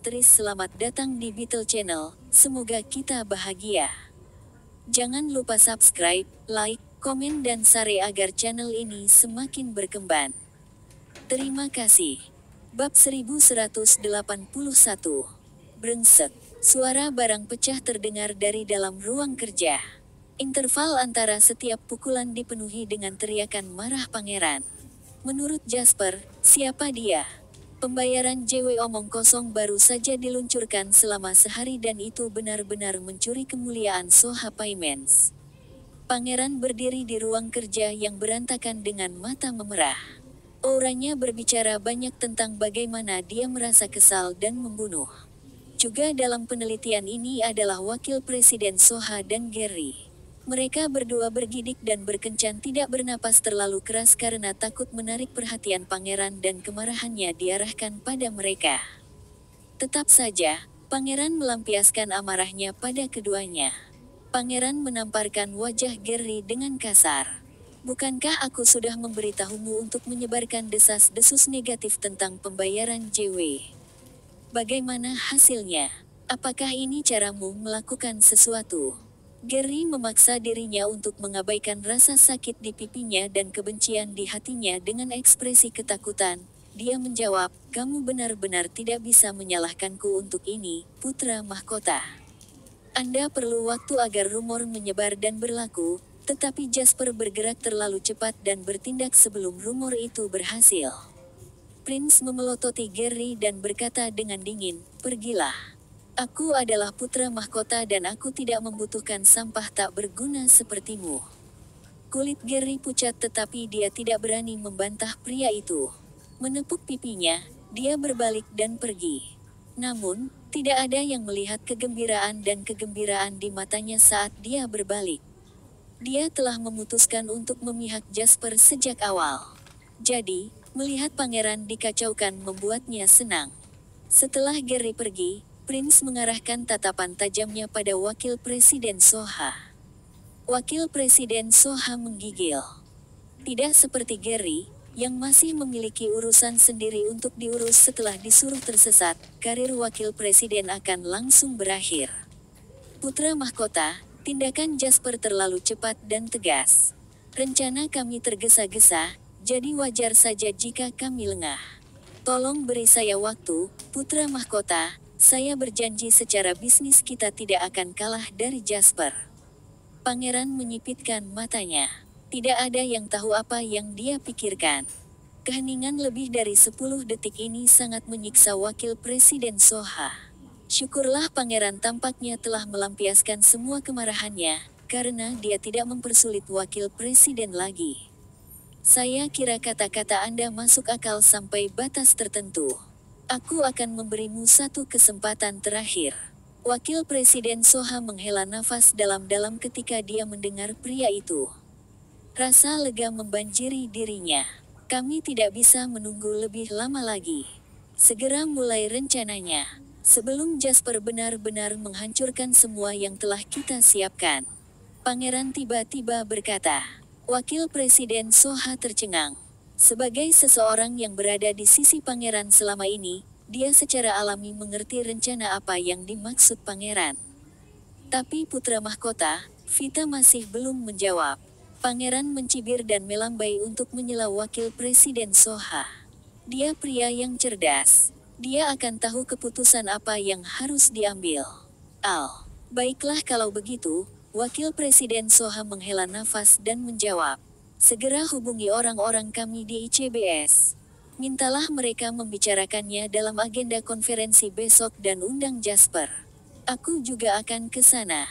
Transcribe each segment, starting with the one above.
Beatrice, selamat datang di Beetle Channel, semoga kita bahagia. Jangan lupa subscribe, like, komen dan share agar channel ini semakin berkembang. Terima kasih. Bab 1181. Brengsek. Suara barang pecah terdengar dari dalam ruang kerja. Interval antara setiap pukulan dipenuhi dengan teriakan marah pangeran. Menurut Jasper, siapa dia? Pembayaran JW omong kosong baru saja diluncurkan selama sehari dan itu benar-benar mencuri kemuliaan Soha Payments. Pangeran berdiri di ruang kerja yang berantakan dengan mata memerah. Auranya berbicara banyak tentang bagaimana dia merasa kesal dan membunuh. Juga dalam penelitian ini adalah Wakil Presiden Soha dan Gary. Mereka berdua bergidik dan berkencan tidak bernapas terlalu keras karena takut menarik perhatian pangeran dan kemarahannya diarahkan pada mereka. Tetap saja, pangeran melampiaskan amarahnya pada keduanya. Pangeran menamparkan wajah Gary dengan kasar. Bukankah aku sudah memberitahumu untuk menyebarkan desas-desus negatif tentang pembayaran JW? Bagaimana hasilnya? Apakah ini caramu melakukan sesuatu? Gary memaksa dirinya untuk mengabaikan rasa sakit di pipinya dan kebencian di hatinya dengan ekspresi ketakutan. Dia menjawab, kamu benar-benar tidak bisa menyalahkanku untuk ini, putra mahkota. Anda perlu waktu agar rumor menyebar dan berlaku, tetapi Jasper bergerak terlalu cepat dan bertindak sebelum rumor itu berhasil. Prince memelototi Gary dan berkata dengan dingin, pergilah. Aku adalah putra mahkota dan aku tidak membutuhkan sampah tak berguna sepertimu. Kulit Gary pucat tetapi dia tidak berani membantah pria itu. Menepuk pipinya, dia berbalik dan pergi. Namun, tidak ada yang melihat kegembiraan dan kegembiraan di matanya saat dia berbalik. Dia telah memutuskan untuk memihak Jasper sejak awal. Jadi, melihat pangeran dikacaukan membuatnya senang. Setelah Gary pergi, Prince mengarahkan tatapan tajamnya pada Wakil Presiden Soha. Wakil Presiden Soha menggigil. Tidak seperti Gary, yang masih memiliki urusan sendiri untuk diurus setelah disuruh tersesat, karir Wakil Presiden akan langsung berakhir. Putra mahkota, tindakan Jasper terlalu cepat dan tegas. Rencana kami tergesa-gesa, jadi wajar saja jika kami lengah. Tolong beri saya waktu, putra mahkota. Saya berjanji secara bisnis kita tidak akan kalah dari Jasper. Pangeran menyipitkan matanya. Tidak ada yang tahu apa yang dia pikirkan. Keheningan lebih dari 10 detik ini sangat menyiksa Wakil Presiden Soha. Syukurlah pangeran tampaknya telah melampiaskan semua kemarahannya, karena dia tidak mempersulit Wakil Presiden lagi. Saya kira kata-kata Anda masuk akal sampai batas tertentu. Aku akan memberimu satu kesempatan terakhir. Wakil Presiden Soha menghela nafas dalam-dalam ketika dia mendengar pria itu. Rasa lega membanjiri dirinya. Kami tidak bisa menunggu lebih lama lagi. Segera mulai rencananya. Sebelum Jasper benar-benar menghancurkan semua yang telah kita siapkan. Pangeran tiba-tiba berkata. Wakil Presiden Soha tercengang. Sebagai seseorang yang berada di sisi pangeran selama ini, dia secara alami mengerti rencana apa yang dimaksud pangeran. Tapi putra mahkota, Vita masih belum menjawab. Pangeran mencibir dan melambai untuk menyela Wakil Presiden Soha. Dia pria yang cerdas. Dia akan tahu keputusan apa yang harus diambil. Baiklah kalau begitu, Wakil Presiden Soha menghela nafas dan menjawab. Segera hubungi orang-orang kami di ICBS. Mintalah mereka membicarakannya dalam agenda konferensi besok dan undang Jasper. Aku juga akan ke sana.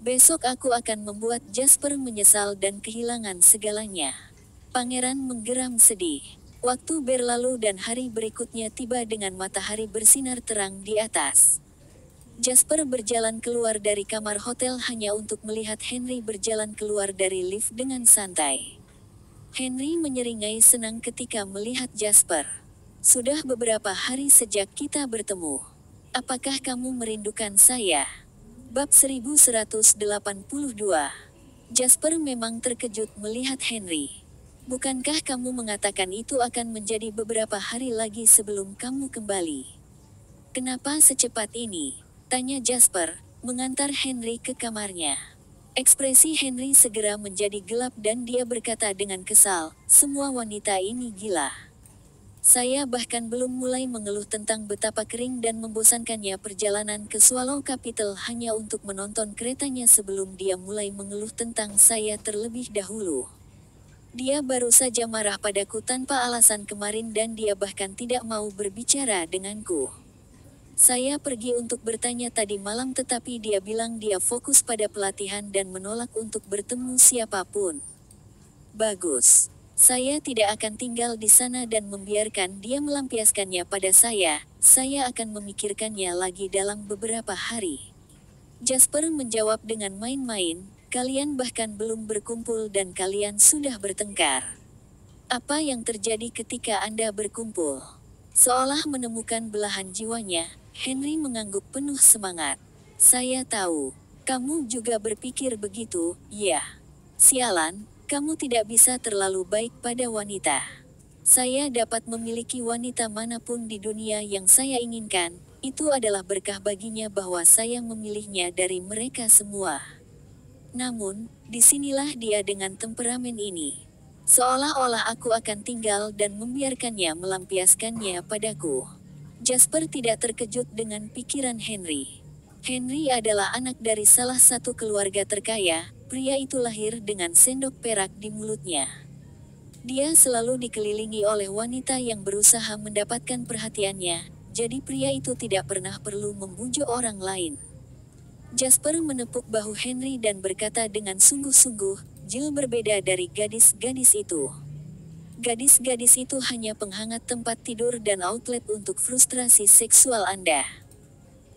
Besok aku akan membuat Jasper menyesal dan kehilangan segalanya. Pangeran menggeram sedih. Waktu berlalu dan hari berikutnya tiba dengan matahari bersinar terang di atas. Jasper berjalan keluar dari kamar hotel hanya untuk melihat Henry berjalan keluar dari lift dengan santai. Henry menyeringai senang ketika melihat Jasper. Sudah beberapa hari sejak kita bertemu. Apakah kamu merindukan saya? Bab 1182. Jasper memang terkejut melihat Henry. Bukankah kamu mengatakan itu akan menjadi beberapa hari lagi sebelum kamu kembali? Kenapa secepat ini? Tanya Jasper, mengantar Henry ke kamarnya. Ekspresi Henry segera menjadi gelap dan dia berkata dengan kesal, semua wanita ini gila. Saya bahkan belum mulai mengeluh tentang betapa kering dan membosankannya perjalanan ke Swallow Capital hanya untuk menonton keretanya sebelum dia mulai mengeluh tentang saya terlebih dahulu. Dia baru saja marah padaku tanpa alasan kemarin dan dia bahkan tidak mau berbicara denganku. Saya pergi untuk bertanya tadi malam tetapi dia bilang dia fokus pada pelatihan dan menolak untuk bertemu siapapun. Bagus. Saya tidak akan tinggal di sana dan membiarkan dia melampiaskannya pada saya akan memikirkannya lagi dalam beberapa hari. Jasper menjawab dengan main-main, kalian bahkan belum berkumpul dan kalian sudah bertengkar. Apa yang terjadi ketika Anda berkumpul? Seolah menemukan belahan jiwanya, Henry mengangguk penuh semangat. Saya tahu, kamu juga berpikir begitu, ya. Sialan, kamu tidak bisa terlalu baik pada wanita. Saya dapat memiliki wanita manapun di dunia yang saya inginkan, itu adalah berkah baginya bahwa saya memilihnya dari mereka semua. Namun, disinilah dia dengan temperamen ini. Seolah-olah aku akan tinggal dan membiarkannya melampiaskannya padaku. Jasper tidak terkejut dengan pikiran Henry. Henry adalah anak dari salah satu keluarga terkaya, pria itu lahir dengan sendok perak di mulutnya. Dia selalu dikelilingi oleh wanita yang berusaha mendapatkan perhatiannya, jadi pria itu tidak pernah perlu membujuk orang lain. Jasper menepuk bahu Henry dan berkata dengan sungguh-sungguh, Jill berbeda dari gadis-gadis itu. Gadis-gadis itu hanya penghangat tempat tidur dan outlet untuk frustrasi seksual Anda.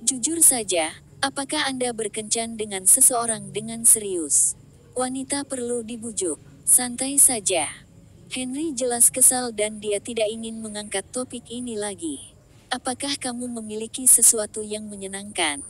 Jujur saja, apakah Anda berkencan dengan seseorang dengan serius? Wanita perlu dibujuk. Santai saja. Henry jelas kesal dan dia tidak ingin mengangkat topik ini lagi. Apakah kamu memiliki sesuatu yang menyenangkan?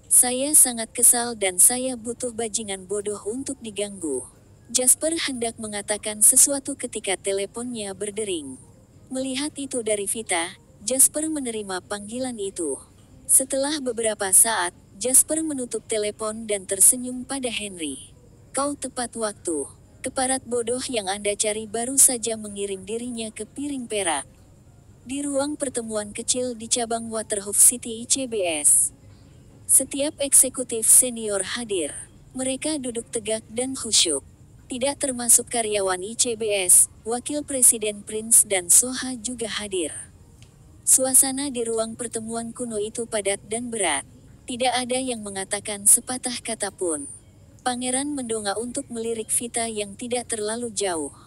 Saya sangat kesal dan saya butuh bajingan bodoh untuk diganggu. Jasper hendak mengatakan sesuatu ketika teleponnya berdering. Melihat itu dari Vita, Jasper menerima panggilan itu. Setelah beberapa saat, Jasper menutup telepon dan tersenyum pada Henry. Kau tepat waktu. Keparat bodoh yang Anda cari baru saja mengirim dirinya ke piring perak. Di ruang pertemuan kecil di cabang Waterhoof City ICBS. Setiap eksekutif senior hadir. Mereka duduk tegak dan khusyuk. Tidak termasuk karyawan ICBS, Wakil Presiden Prince dan Soha juga hadir. Suasana di ruang pertemuan kuno itu padat dan berat. Tidak ada yang mengatakan sepatah kata pun. Pangeran mendongak untuk melirik Vita yang tidak terlalu jauh.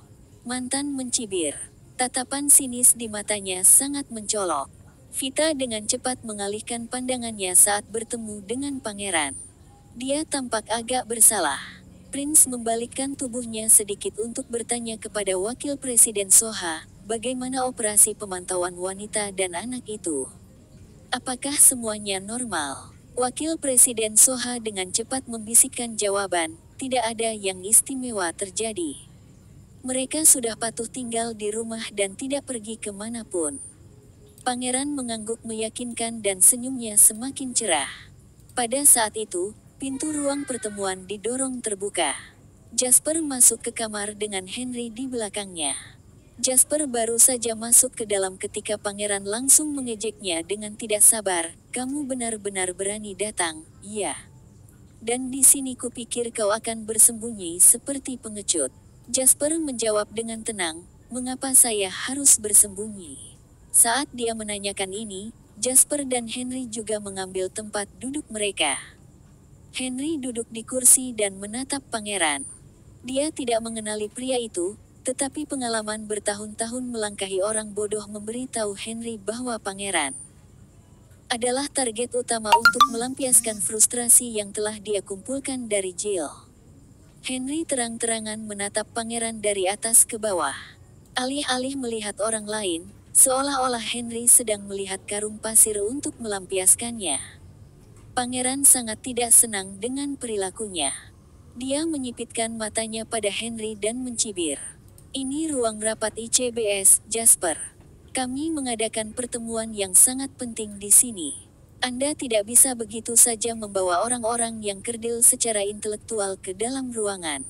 Mantan mencibir. Tatapan sinis di matanya sangat mencolok. Vita dengan cepat mengalihkan pandangannya saat bertemu dengan pangeran. Dia tampak agak bersalah. Prince membalikkan tubuhnya sedikit untuk bertanya kepada Wakil Presiden Soha, bagaimana operasi pemantauan wanita dan anak itu? Apakah semuanya normal? Wakil Presiden Soha dengan cepat membisikkan jawaban, tidak ada yang istimewa terjadi. Mereka sudah patuh tinggal di rumah dan tidak pergi kemanapun. Pangeran mengangguk meyakinkan dan senyumnya semakin cerah. Pada saat itu, pintu ruang pertemuan didorong terbuka. Jasper masuk ke kamar dengan Henry di belakangnya. Jasper baru saja masuk ke dalam ketika pangeran langsung mengejeknya dengan tidak sabar, kamu benar-benar berani datang, iya. Dan di sini kupikir kau akan bersembunyi seperti pengecut. Jasper menjawab dengan tenang, mengapa saya harus bersembunyi? Saat dia menanyakan ini, Jasper dan Henry juga mengambil tempat duduk mereka. Henry duduk di kursi dan menatap pangeran. Dia tidak mengenali pria itu, tetapi pengalaman bertahun-tahun melangkahi orang bodoh memberitahu Henry bahwa pangeran adalah target utama untuk melampiaskan frustrasi yang telah dia kumpulkan dari Jill. Henry terang-terangan menatap pangeran dari atas ke bawah. Alih-alih melihat orang lain, seolah-olah Henry sedang melihat karung pasir untuk melampiaskannya. Pangeran sangat tidak senang dengan perilakunya. Dia menyipitkan matanya pada Henry dan mencibir. Ini ruang rapat ICBS, Jasper. Kami mengadakan pertemuan yang sangat penting di sini. Anda tidak bisa begitu saja membawa orang-orang yang kerdil secara intelektual ke dalam ruangan.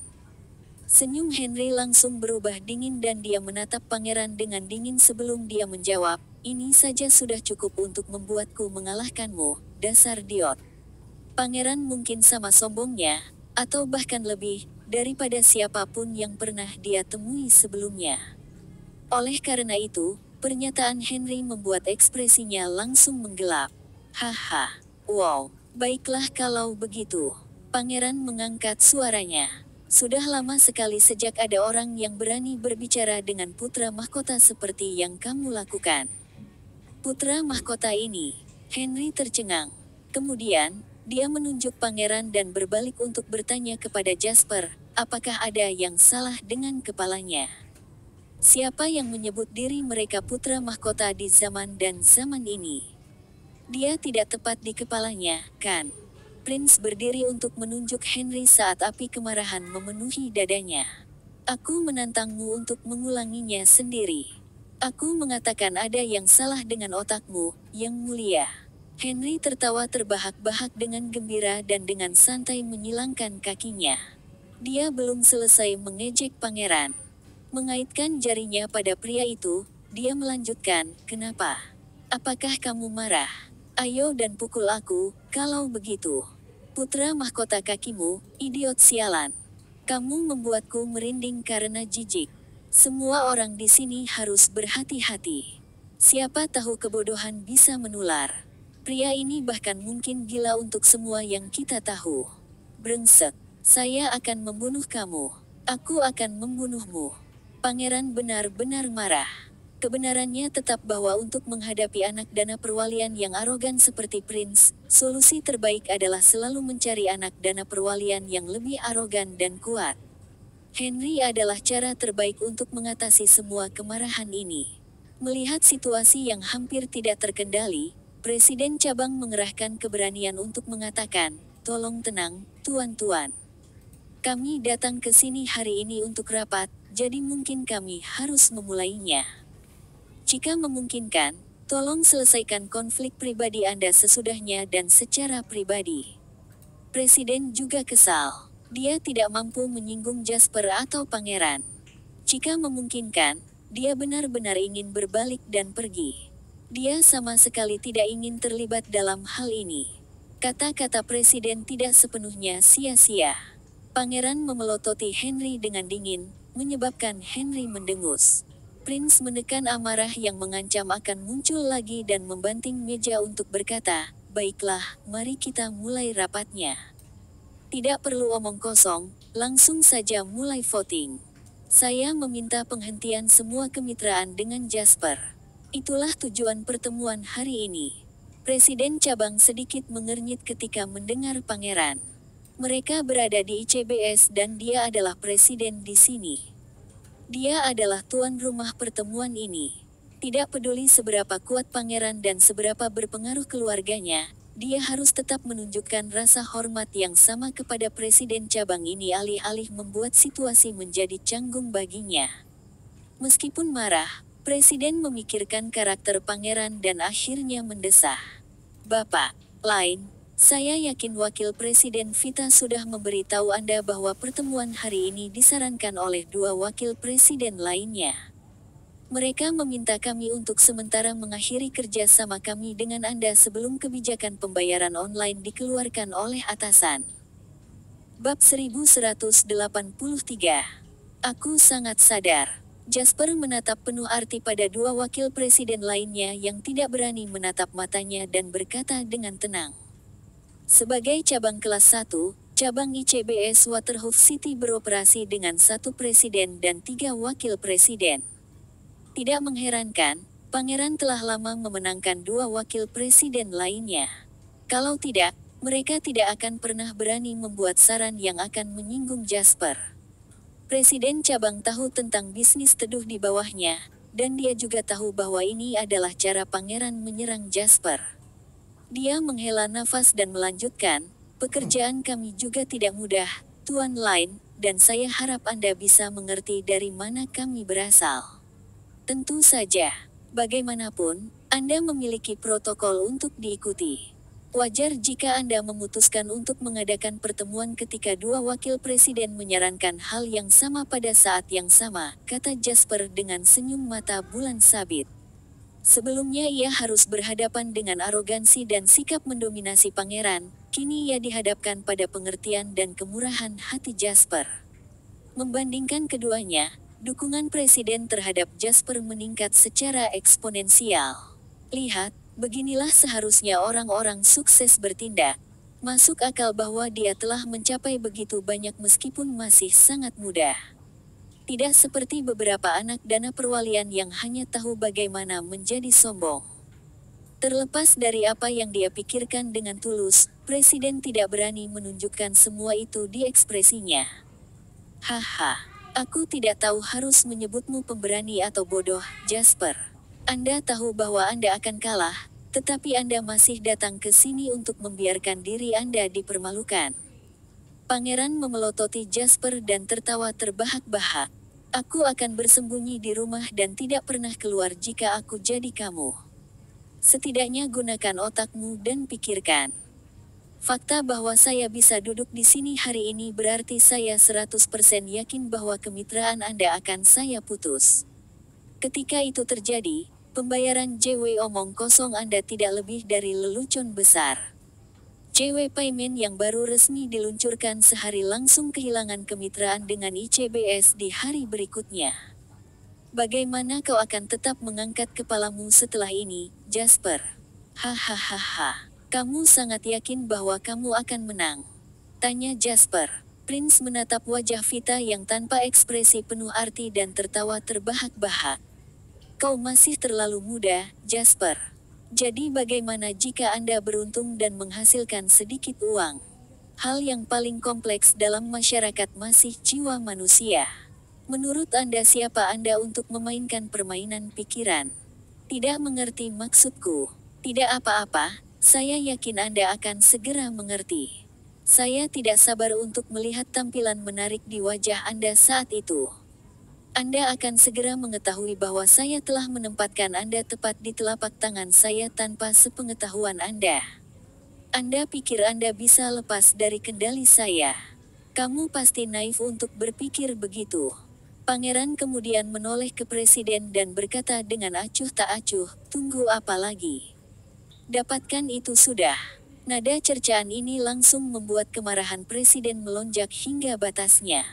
Senyum Henry langsung berubah dingin dan dia menatap pangeran dengan dingin sebelum dia menjawab, "Ini saja sudah cukup untuk membuatku mengalahkanmu, dasar idiot." Pangeran mungkin sama sombongnya, atau bahkan lebih, daripada siapapun yang pernah dia temui sebelumnya. Oleh karena itu, pernyataan Henry membuat ekspresinya langsung menggelap. Haha, wow, baiklah kalau begitu. Pangeran mengangkat suaranya. Sudah lama sekali sejak ada orang yang berani berbicara dengan putra mahkota seperti yang kamu lakukan. Putra mahkota ini, Henry tercengang. Kemudian, dia menunjuk pangeran dan berbalik untuk bertanya kepada Jasper, apakah ada yang salah dengan kepalanya? Siapa yang menyebut diri mereka putra mahkota di zaman dan zaman ini? Dia tidak tepat di kepalanya, kan? Prince berdiri untuk menunjuk Henry saat api kemarahan memenuhi dadanya. Aku menantangmu untuk mengulanginya sendiri. Aku mengatakan ada yang salah dengan otakmu, yang mulia. Henry tertawa terbahak-bahak dengan gembira dan dengan santai menyilangkan kakinya. Dia belum selesai mengejek pangeran. Mengaitkan jarinya pada pria itu, dia melanjutkan, "Kenapa? Apakah kamu marah? Ayo dan pukul aku, kalau begitu." Putra mahkota kakimu, idiot sialan. Kamu membuatku merinding karena jijik. Semua orang di sini harus berhati-hati. Siapa tahu kebodohan bisa menular. Pria ini bahkan mungkin gila untuk semua yang kita tahu. Brengsek, saya akan membunuh kamu. Aku akan membunuhmu. Pangeran benar-benar marah. Kebenarannya tetap bahwa untuk menghadapi anak dana perwalian yang arogan seperti Prince, solusi terbaik adalah selalu mencari anak dana perwalian yang lebih arogan dan kuat. Henry adalah cara terbaik untuk mengatasi semua kemarahan ini. Melihat situasi yang hampir tidak terkendali, Presiden cabang mengerahkan keberanian untuk mengatakan, "Tolong tenang, tuan-tuan. Kami datang ke sini hari ini untuk rapat, jadi mungkin kami harus memulainya. Jika memungkinkan, tolong selesaikan konflik pribadi Anda sesudahnya dan secara pribadi." Presiden juga kesal. Dia tidak mampu menyinggung Jasper atau pangeran. Jika memungkinkan, dia benar-benar ingin berbalik dan pergi. Dia sama sekali tidak ingin terlibat dalam hal ini. Kata-kata presiden tidak sepenuhnya sia-sia. Pangeran memelototi Henry dengan dingin, menyebabkan Henry mendengus. Prince menekan amarah yang mengancam akan muncul lagi dan membanting meja untuk berkata, "Baiklah, mari kita mulai rapatnya. Tidak perlu omong kosong, langsung saja mulai voting. Saya meminta penghentian semua kemitraan dengan Jasper." Itulah tujuan pertemuan hari ini. Presiden cabang sedikit mengernyit ketika mendengar pangeran. Mereka berada di ICBS dan dia adalah presiden di sini. Dia adalah tuan rumah pertemuan ini. Tidak peduli seberapa kuat pangeran dan seberapa berpengaruh keluarganya, dia harus tetap menunjukkan rasa hormat yang sama kepada presiden cabang ini alih-alih membuat situasi menjadi canggung baginya. Meskipun marah, presiden memikirkan karakter pangeran dan akhirnya mendesah. "Bapak lain, saya yakin Wakil Presiden Vita sudah memberitahu Anda bahwa pertemuan hari ini disarankan oleh dua wakil presiden lainnya. Mereka meminta kami untuk sementara mengakhiri kerja sama kami dengan Anda sebelum kebijakan pembayaran online dikeluarkan oleh atasan." Bab 1183. Aku sangat sadar. Jasper menatap penuh arti pada dua wakil presiden lainnya yang tidak berani menatap matanya dan berkata dengan tenang. Sebagai cabang kelas 1, cabang ICBS Waterhoof City beroperasi dengan satu presiden dan 3 wakil presiden. Tidak mengherankan, pangeran telah lama memenangkan 2 wakil presiden lainnya. Kalau tidak, mereka tidak akan pernah berani membuat saran yang akan menyinggung Jasper. Presiden cabang tahu tentang bisnis teduh di bawahnya, dan dia juga tahu bahwa ini adalah cara pangeran menyerang Jasper. Dia menghela nafas dan melanjutkan, "Pekerjaan kami juga tidak mudah, Tuan Lain, dan saya harap Anda bisa mengerti dari mana kami berasal." "Tentu saja. Bagaimanapun, Anda memiliki protokol untuk diikuti. Wajar jika Anda memutuskan untuk mengadakan pertemuan ketika dua wakil presiden menyarankan hal yang sama pada saat yang sama, kata Jasper dengan senyum mata bulan sabit. Sebelumnya ia harus berhadapan dengan arogansi dan sikap mendominasi pangeran, kini ia dihadapkan pada pengertian dan kemurahan hati Jasper. Membandingkan keduanya, dukungan presiden terhadap Jasper meningkat secara eksponensial. Lihat, beginilah seharusnya orang-orang sukses bertindak. Masuk akal bahwa dia telah mencapai begitu banyak meskipun masih sangat muda. Tidak seperti beberapa anak dana perwalian yang hanya tahu bagaimana menjadi sombong. Terlepas dari apa yang dia pikirkan dengan tulus, presiden tidak berani menunjukkan semua itu di ekspresinya. Haha, aku tidak tahu harus menyebutmu pemberani atau bodoh, Jasper. Anda tahu bahwa Anda akan kalah, tetapi Anda masih datang ke sini untuk membiarkan diri Anda dipermalukan. Pangeran memelototi Jasper dan tertawa terbahak-bahak. Aku akan bersembunyi di rumah dan tidak pernah keluar jika aku jadi kamu. Setidaknya gunakan otakmu dan pikirkan. Fakta bahwa saya bisa duduk di sini hari ini berarti saya 100% yakin bahwa kemitraan Anda akan saya putus. Ketika itu terjadi, pembayaran JW omong kosong Anda tidak lebih dari lelucon besar. JW Payment yang baru resmi diluncurkan sehari langsung kehilangan kemitraan dengan ICBS di hari berikutnya. Bagaimana kau akan tetap mengangkat kepalamu setelah ini, Jasper? Hahaha, kamu sangat yakin bahwa kamu akan menang? Tanya Jasper. Prince menatap wajah Vita yang tanpa ekspresi penuh arti dan tertawa terbahak-bahak. Kau masih terlalu muda, Jasper. Jadi bagaimana jika Anda beruntung dan menghasilkan sedikit uang? Hal yang paling kompleks dalam masyarakat masih jiwa manusia. Menurut Anda siapa Anda untuk memainkan permainan pikiran? Tidak mengerti maksudku. Tidak apa-apa, saya yakin Anda akan segera mengerti. Saya tidak sabar untuk melihat tampilan menarik di wajah Anda saat itu. Anda akan segera mengetahui bahwa saya telah menempatkan Anda tepat di telapak tangan saya tanpa sepengetahuan Anda. Anda pikir Anda bisa lepas dari kendali saya? Kamu pasti naif untuk berpikir begitu. Pangeran kemudian menoleh ke presiden dan berkata dengan acuh tak acuh, tunggu apa lagi? Dapatkan itu sudah. Nada cercaan ini langsung membuat kemarahan presiden melonjak hingga batasnya.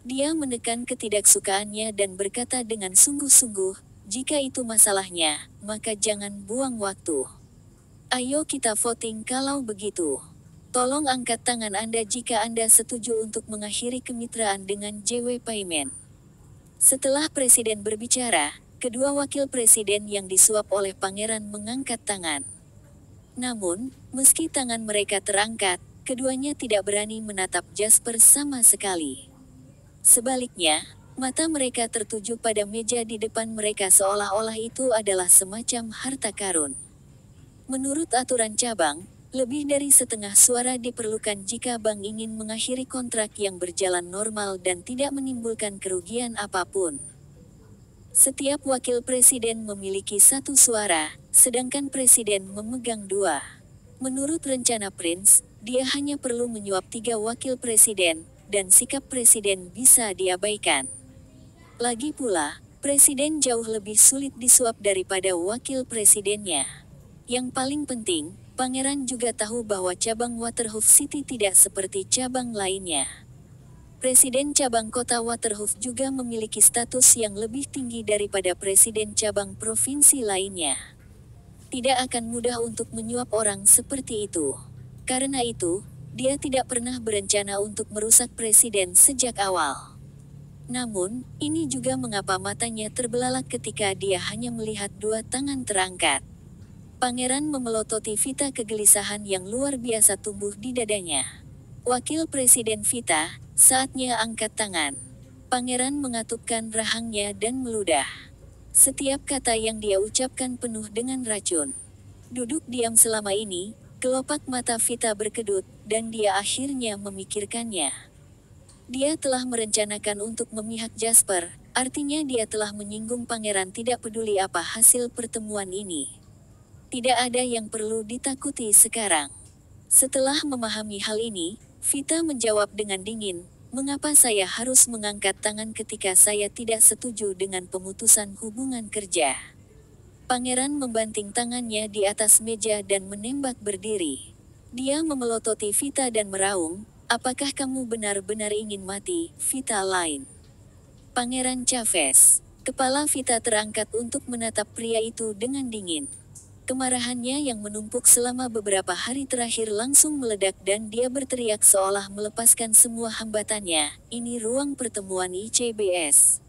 Dia menekan ketidaksukaannya dan berkata dengan sungguh-sungguh, jika itu masalahnya, maka jangan buang waktu. Ayo kita voting kalau begitu. Tolong angkat tangan Anda jika Anda setuju untuk mengakhiri kemitraan dengan JW Payment. Setelah presiden berbicara, kedua wakil presiden yang disuap oleh pangeran mengangkat tangan. Namun, meski tangan mereka terangkat, keduanya tidak berani menatap Jasper sama sekali. Sebaliknya, mata mereka tertuju pada meja di depan mereka seolah-olah itu adalah semacam harta karun. Menurut aturan cabang, lebih dari setengah suara diperlukan jika bank ingin mengakhiri kontrak yang berjalan normal dan tidak menimbulkan kerugian apapun. Setiap wakil presiden memiliki satu suara, sedangkan presiden memegang dua. Menurut rencana Prince, dia hanya perlu menyuap 3 wakil presiden, dan sikap presiden bisa diabaikan. Lagi pula, presiden jauh lebih sulit disuap daripada wakil presidennya. Yang paling penting, pangeran juga tahu bahwa cabang Waterhoof City tidak seperti cabang lainnya. Presiden cabang kota Waterhoof juga memiliki status yang lebih tinggi daripada presiden cabang provinsi lainnya. Tidak akan mudah untuk menyuap orang seperti itu. Karena itu, dia tidak pernah berencana untuk merusak presiden sejak awal. Namun, ini juga mengapa matanya terbelalak ketika dia hanya melihat 2 tangan terangkat. Pangeran memelototi Vita, kegelisahan yang luar biasa tumbuh di dadanya. Wakil Presiden Vita, saatnya angkat tangan. Pangeran mengatupkan rahangnya dan meludah. Setiap kata yang dia ucapkan penuh dengan racun. Duduk diam selama ini, kelopak mata Vita berkedut, dan dia akhirnya memikirkannya. Dia telah merencanakan untuk memihak Jasper, Artinya dia telah menyinggung pangeran tidak peduli apa hasil pertemuan ini. Tidak ada yang perlu ditakuti sekarang. Setelah memahami hal ini, Vita menjawab dengan dingin, mengapa saya harus mengangkat tangan ketika saya tidak setuju dengan pemutusan hubungan kerja? Pangeran membanting tangannya di atas meja dan menembak berdiri. Dia memelototi Vita dan meraung, apakah kamu benar-benar ingin mati, Vita Lain? Pangeran Chavez. Kepala Vita terangkat untuk menatap pria itu dengan dingin. Kemarahannya yang menumpuk selama beberapa hari terakhir langsung meledak dan dia berteriak seolah melepaskan semua hambatannya, ini ruang pertemuan ICBS.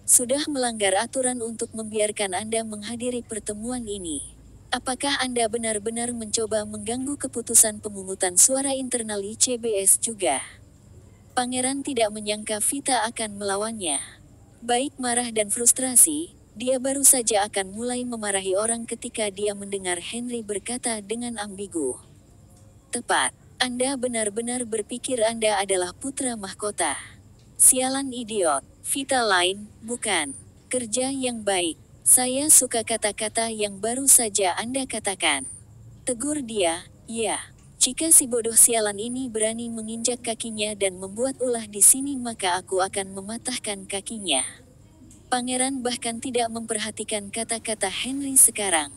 Sudah melanggar aturan untuk membiarkan Anda menghadiri pertemuan ini. Apakah Anda benar-benar mencoba mengganggu keputusan pemungutan suara internal ICBS juga? Pangeran tidak menyangka Vita akan melawannya. Baik marah dan frustrasi, dia baru saja akan mulai memarahi orang ketika dia mendengar Henry berkata dengan ambigu. Tepat, Anda benar-benar berpikir Anda adalah putra mahkota. Sialan idiot, Vita Lain, bukan. Kerja yang baik. Saya suka kata-kata yang baru saja Anda katakan. Tegur dia, ya. Jika si bodoh sialan ini berani menginjak kakinya dan membuat ulah di sini maka aku akan mematahkan kakinya. Pangeran bahkan tidak memperhatikan kata-kata Henry sekarang.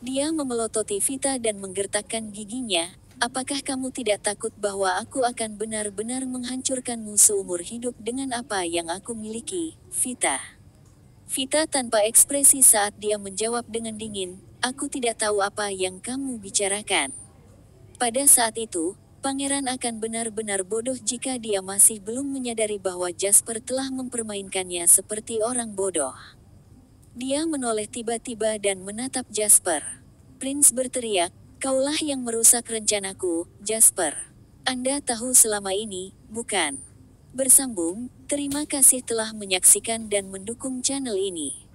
Dia memelototi Vita dan menggertakkan giginya. Apakah kamu tidak takut bahwa aku akan benar-benar menghancurkanmu seumur hidup dengan apa yang aku miliki, Vita? Vita tanpa ekspresi saat dia menjawab dengan dingin, aku tidak tahu apa yang kamu bicarakan. Pada saat itu, Pangeran akan benar-benar bodoh jika dia masih belum menyadari bahwa Jasper telah mempermainkannya seperti orang bodoh. Dia menoleh tiba-tiba dan menatap Jasper. Prince berteriak, kaulah yang merusak rencanaku, Jasper. Anda tahu selama ini, bukan? Bersambung, terima kasih telah menyaksikan dan mendukung channel ini.